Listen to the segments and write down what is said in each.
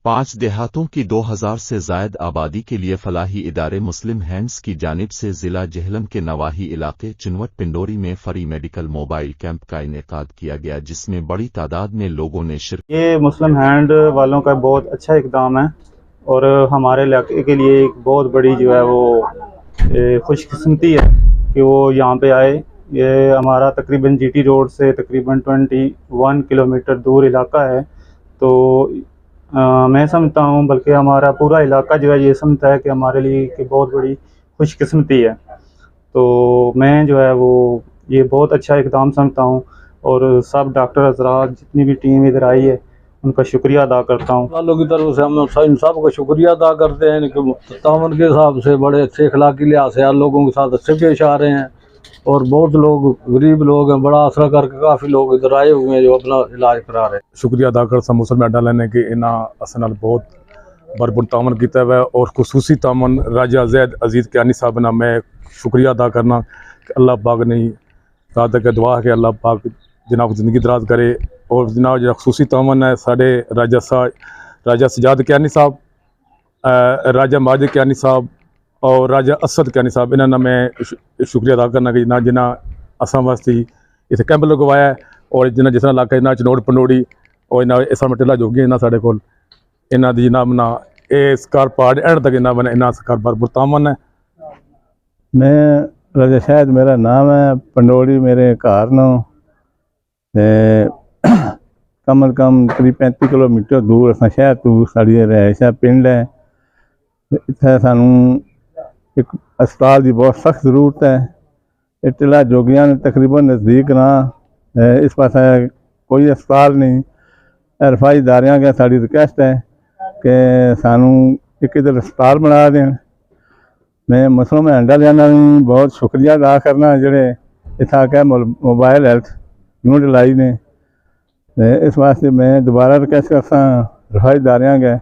5 देहातों की 2000 से जायद आबादी के लिए फलाही इदारे मुस्लिम हैंड्स की जानिब से ज़िला जेहलम के नवाही इलाके चुनवट पिंडोरी में फ्री मेडिकल मोबाइल कैंप का इनेकाद किया गया, जिसमें बड़ी तादाद में लोगों ने शिरकत। ये मुस्लिम हैंड वालों का बहुत अच्छा इक़दाम है और हमारे इलाके के लिए एक बहुत बड़ी जो है वो खुशकिस्मती है कि वो यहाँ पे आए। ये हमारा तकरीबन जीटी रोड से तकरीबन 21 किलोमीटर दूर इलाका है, तो मैं समझता हूँ, बल्कि हमारा पूरा इलाका जो है ये समझता है कि हमारे लिए कि बहुत बड़ी खुशकिस्मती है। तो मैं जो है वो ये बहुत अच्छा इक़दाम समझता हूँ और सब डॉक्टर हज़रात जितनी भी टीम इधर आई है उनका शुक्रिया अदा करता हूँ। वालों की तरफ से हम इन सब का शुक्रिया अदा करते हैं कि तावन के हिसाब से बड़े अच्छे अखलाकी लिहाज से लोगों के साथ अच्छे पेश आ रहे हैं और बहुत लोग गरीब लोग हैं, बड़ा आसरा करके काफ़ी लोग इधर आए हुए हैं जो अपना इलाज करा रहे हैं। शुक्रिया अदा करता मुस्लिम हैंड ने कि इन्हों अस नाल बहुत भरपूर तावन किया है और खसूसी तावन राजा जैद अजीज़ कियानी साहब ना मैं शुक्रिया अदा करना कि अल्लाह पाक ने कहा तक दुआ है कि अल्लाह पाक जनाब ज़िंदगी दराज करे। और जनाब जो खसूसी तावन है साढ़े राजा सजाद कियानी साहब, राजा माजिद कियानी साहब और राजा असद कियानी साहब, इन्होंने मैं शुक्रिया अदा करना कि जिन्हें असा वास्ते इतने कैंप लगवाया और जिन्हें जिस इलाका इन्हें चनोड़ पंडोड़ी और इन्हें इस टिला जोगी इन्हें साढ़े को इन्हों की जनाब ना ये सरकार पार्ट एंड तक इन्हें सरकार भरपूर तावन है। मैं राजा शायद मेरा नाम है, पंडोड़ी मेरे घर नो कम अज कम करीब 35 किलोमीटर दूर अस शहर तो साड़ी रहायशा पिंड है। इतने सानू एक अस्पताल की बहुत सख्त जरूरत है। ये टिला जोगियां ने तकरीबन नज़दीक ना इस पास कोई अस्पताल नहीं। रफाई इदारियां का साड़ी रिक्वेस्ट है कि सानू एक इधर अस्पताल बना दें। मैं मुस्लिम हैंड वालियां भी बहुत शुक्रिया अदा करना जोड़े इतना क्या मोबाइल हैल्थ यूनिट लाई ने। इस वास्ते मैं दोबारा रिक्वेस्ट करता रफाई इदारियां का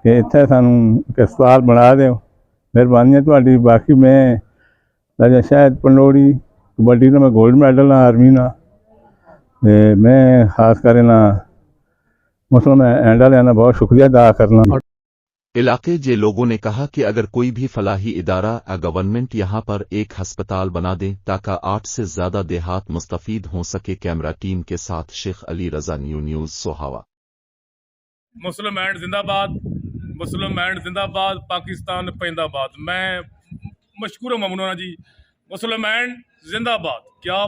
कि इतने सानू एक अस्पताल बना दो, मेहरबानी है तुहाडी। बाकी मैं राजा शायद पंडोड़ी कबड्डी में मैं गोल्ड मैडल हाँ आर्मी ना, मैं खास कर मुस्लिम हैंड वालियां बहुत शुक्रिया अदा करना। इलाके जे लोगों ने कहा कि अगर कोई भी फलाही इदारा या गवर्नमेंट यहाँ पर एक हस्पताल बना दें ताकि 8 से ज़्यादा देहात मुस्तफीद हो सके। कैमरा टीम के साथ शेख अली रजा, न्यूज़ सोहावा। मुस्लिम हैंड जिंदाबाद, मुस्लिम हैंड जिंदाबाद, पाकिस्तान पैंदाबाद। मैं मशकूर ममनूना जी, मुस्लिम हैंड जिंदाबाद। क्या